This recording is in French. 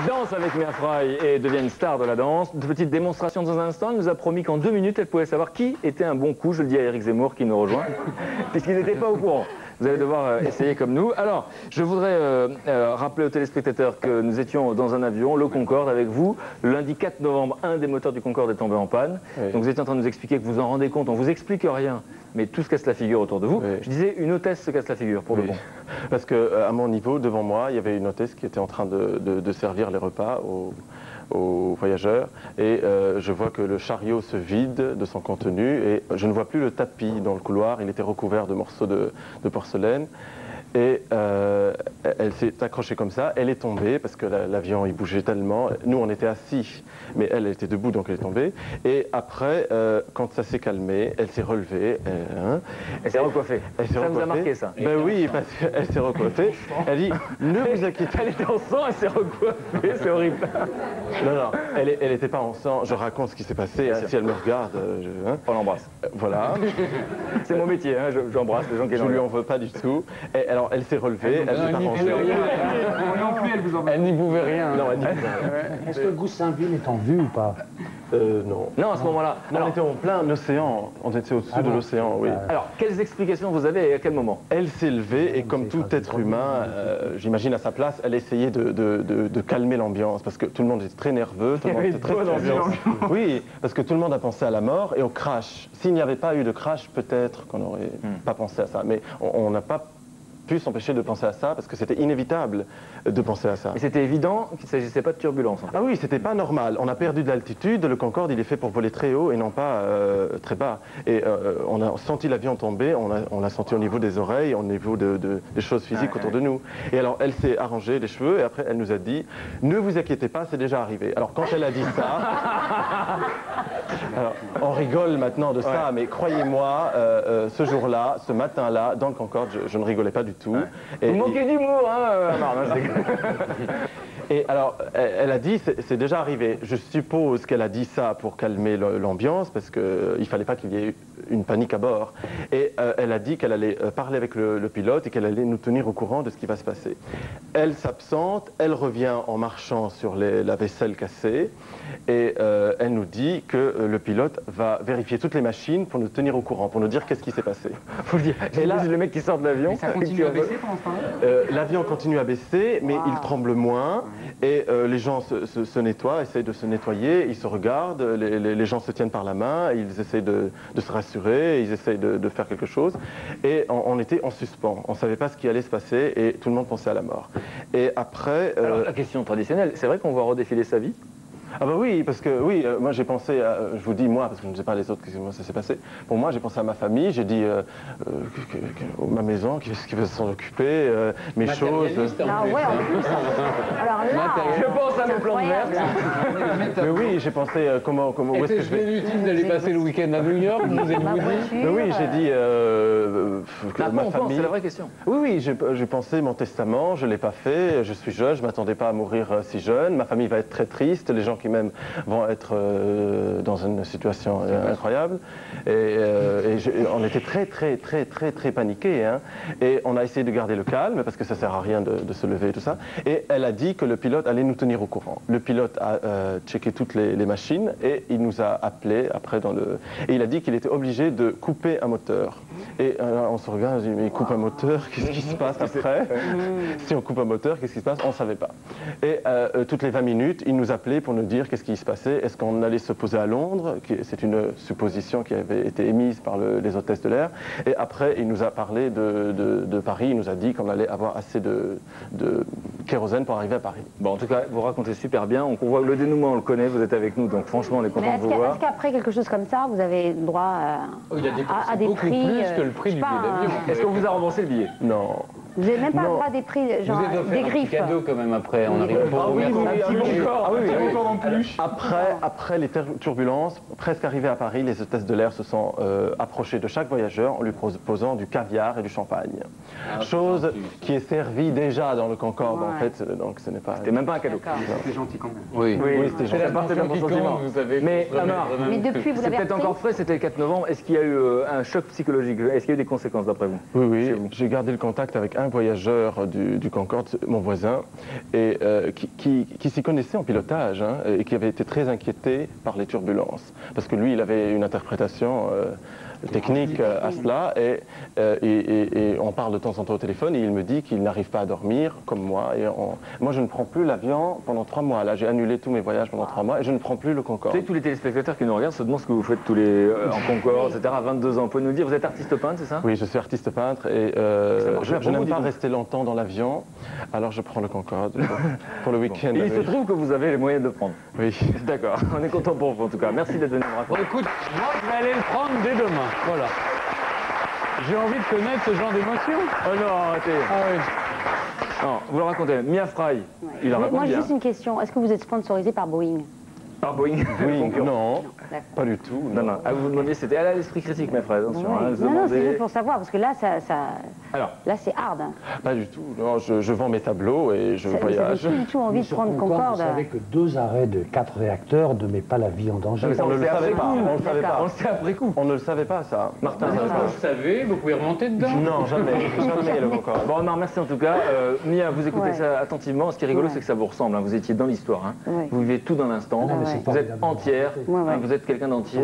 danse avec Mia Fry et devient une star de la danse. De petite démonstration dans un instant, elle nous a promis qu'en 2 minutes, elle pouvait savoir qui était un bon coup. Je le dis à Éric Zemmour qui nous rejoint, puisqu'il n'était pas au courant. Vous allez devoir essayer comme nous. Alors, je voudrais rappeler aux téléspectateurs que nous étions dans un avion, le Concorde, avec vous. Le lundi 4 novembre, un des moteurs du Concorde est tombé en panne. Oui. Donc vous étiez en train de nous expliquer que vous en rendez compte. On vous explique rien, mais tout se casse la figure autour de vous. Oui. Je disais, une hôtesse se casse la figure, pour le bon. Parce qu'à mon niveau, devant moi, il y avait une hôtesse qui était en train de servir les repas aux voyageurs et je vois que le chariot se vide de son contenu et je ne vois plus le tapis dans le couloir, il était recouvert de morceaux de porcelaine et elle s'est accrochée comme ça, elle est tombée parce que l'avion il bougeait tellement, nous on était assis mais elle était debout donc elle est tombée et après quand ça s'est calmé, elle s'est relevée, elle s'est recoiffée. Ça vous a marqué ça? Ben oui, parce qu'elle s'est recoiffée, elle dit ne vous inquiétez pas. Elle était en sang, elle s'est recoiffée, c'est horrible. Non, non, elle n'était pas en sang, je raconte ce qui s'est passé, si elle me regarde, on l'embrasse. Voilà. C'est mon métier, j'embrasse les gens qui sont là. Je lui en veux pas du tout. Et alors elle s'est relevée, elle s'est arrangée. Elle n'y pouvait rien. Non, elle n'y pouvait rien. Est-ce que Goussainville est en vue ou pas? Non. Non, à ce moment-là. On était en plein océan, on était au-dessus de l'océan, oui. Alors, quelles explications vous avez et à quel moment? Elle s'est levée et comme tout être humain, j'imagine à sa place, elle essayait de calmer l'ambiance parce que tout le monde était très nerveux, tout le monde était très stressé. Oui, parce que tout le monde a pensé à la mort et au crash. S'il n'y avait pas eu de crash, peut-être qu'on n'aurait pas pensé à ça. Mais on n'a pas pu s'empêcher de penser à ça parce que c'était inévitable de penser à ça. Mais c'était évident qu'il ne s'agissait pas de turbulence. En fait. Ah oui, c'était pas normal. On a perdu de l'altitude, le Concorde il est fait pour voler très haut et non pas très bas. Et on a senti l'avion tomber, on l'a senti au niveau des oreilles, au niveau des choses physiques autour de nous. Et alors elle s'est arrangée les cheveux et après elle nous a dit « Ne vous inquiétez pas, c'est déjà arrivé ». Alors quand elle a dit ça, alors, on rigole maintenant de ça, mais croyez-moi, ce jour-là, ce matin-là, dans le Concorde, je ne rigolais pas du tout. Vous manquez d'humour, hein Et alors, elle a dit, c'est déjà arrivé. Je suppose qu'elle a dit ça pour calmer l'ambiance, parce qu'il ne fallait pas qu'il y ait une panique à bord. Et elle a dit qu'elle allait parler avec le pilote et qu'elle allait nous tenir au courant de ce qui va se passer. Elle s'absente, elle revient en marchant sur la vaisselle cassée, et elle nous dit que le pilote va vérifier toutes les machines pour nous tenir au courant, pour nous dire qu'est-ce qui s'est passé. Faut le dire. Et là, le mec qui sort de l'avion... Ça continue à baisser pendant ce temps-là? L'avion continue à baisser, mais il tremble moins. Et les gens se nettoient, essayent de se nettoyer, ils se regardent, les gens se tiennent par la main, ils essayent de se rassurer, ils essayent de faire quelque chose. Et on était en suspens, on ne savait pas ce qui allait se passer et tout le monde pensait à la mort. Et après... Alors la question traditionnelle, c'est vrai qu'on va redéfiler sa vie ? Ah bah oui, parce que oui, moi j'ai pensé, je vous dis moi, parce que je ne sais pas les autres comment ça s'est passé. Pour moi, j'ai pensé à ma famille, j'ai dit ma maison, qui va s'en occuper, mes choses. Ah ouais, en plus. Alors là, je pense à mes plantes vertes. Mais oui, j'ai pensé comment où est-ce que je vais. C'est utile d'aller passer le week-end à New York, vous avez dit. Mais oui, j'ai dit ma famille. C'est la vraie question. Oui, oui, j'ai pensé mon testament, je l'ai pas fait, je suis jeune, je m'attendais pas à mourir si jeune, ma famille va être très triste, les gens qui m'aiment vont être dans une situation incroyable. Et on était très paniqués. Hein. Et on a essayé de garder le calme parce que ça sert à rien de se lever et tout ça. Et elle a dit que le pilote allait nous tenir au courant. Le pilote a checké toutes les machines et il nous a appelés après et il a dit qu'il était obligé de couper un moteur. Et on se regarde, on se dit mais il coupe un moteur, qu'est-ce qui se passe après? Si on coupe un moteur, qu'est-ce qui se passe? On ne savait pas. Et toutes les 20 minutes, il nous appelait pour nous dire qu'est-ce qui se passait, est-ce qu'on allait se poser à Londres, c'est une supposition qui avait été émise par les hôtesses de l'air, et après il nous a parlé de Paris, il nous a dit qu'on allait avoir assez de kérosène pour arriver à Paris. Bon, en tout cas, vous racontez super bien, on voit le dénouement, on le connaît, vous êtes avec nous, donc franchement on est content de vous voir. Est-ce qu'après quelque chose comme ça, vous avez droit à des prix plus que le prix du billet d'avion. Est-ce qu'on vous a remboursé le billet? Non. Vous n'avez même pas droit à des prix, genre vous êtes offert des griffes. Un petit cadeau quand même après, on arrive pour vous remercier. Après les turbulences, presque arrivés à Paris, les hôtesses de l'air se sont approchées de chaque voyageur en lui proposant du caviar et du champagne. Chose qui est servie déjà dans le Concorde en fait, donc ce n'est pas... C'était même pas un cadeau. C'était gentil quand même. Oui, c'était gentil. C'est la partie de mon sentiment. Mais Amar, mais depuis vous l'avez c'est peut-être encore frais, c'était le 4 novembre. Est-ce qu'il y a eu un choc psychologique? Est-ce qu'il y a eu des conséquences d'après vous? Oui, j'ai gardé le contact avec un voyageur du Concorde, mon voisin, et qui s'y connaissait en pilotage, hein, et qui avait été très inquiété par les turbulences. Parce que lui, il avait une interprétation technique à cela, et on parle de temps en temps au téléphone, et il me dit qu'il n'arrive pas à dormir, comme moi. Et moi, je ne prends plus l'avion pendant 3 mois. Là, j'ai annulé tous mes voyages pendant 3 mois, et je ne prends plus le Concorde. Vous savez, tous les téléspectateurs qui nous regardent se demandent ce que vous faites tous les, en Concorde, etc. à 22 ans. Vous pouvez nous dire, vous êtes artiste peintre, c'est ça? Oui, je suis artiste peintre, et je n'aime pas rester longtemps dans l'avion, alors je prends le Concorde pour le week-end. Et il se trouve que vous avez les moyens de le prendre. Oui. D'accord, on est content pour vous en tout cas. Merci d'être venu me Bon, raconter. écoute, moi, je vais aller le prendre dès demain. Voilà. J'ai envie de connaître ce genre d'émotion. Oh non, arrêtez. Ah oui. Non, vous le racontez. Mia Fry, il la raconte Moi, bien. juste une question. Est-ce que vous êtes sponsorisé par Boeing? Par Boeing. Oui, non, D'accord. pas du tout. Non, non. Ah, vous vous demandiez, c'était. Elle a l'esprit critique, Mia Fry, attention. Ouais. Hein, elle se Non, non, c'est demandait- juste pour savoir, parce que là, Alors, là c'est hard. Hein. Pas du tout. Non, je vends mes tableaux et je Ça vous voyage. avez plus du tout envie de Sur prendre Concorde. Vous savez que 2 arrêts de 4 réacteurs ne mettent pas la vie en danger. mais ça, On ne le sait savait après pas. coup. On le savait D'accord. on pas. le sait après coup. On ne le savait pas, ça. Martin, ne ça savait va pas. Vous savez, vous pouvez remonter dedans. Non, jamais. Jamais le Concorde. Bon, Omar, merci en tout cas. Mia, vous écoutez Ouais. ça attentivement. Ce qui est rigolo, Ouais. c'est que ça vous ressemble. Hein. Vous étiez dans l'histoire. Hein. Ouais. Vous vivez tout dans l'instant. Ah, mais c'est Vous êtes formidable. entière. Ouais, ouais. Hein, vous êtes quelqu'un d'entier.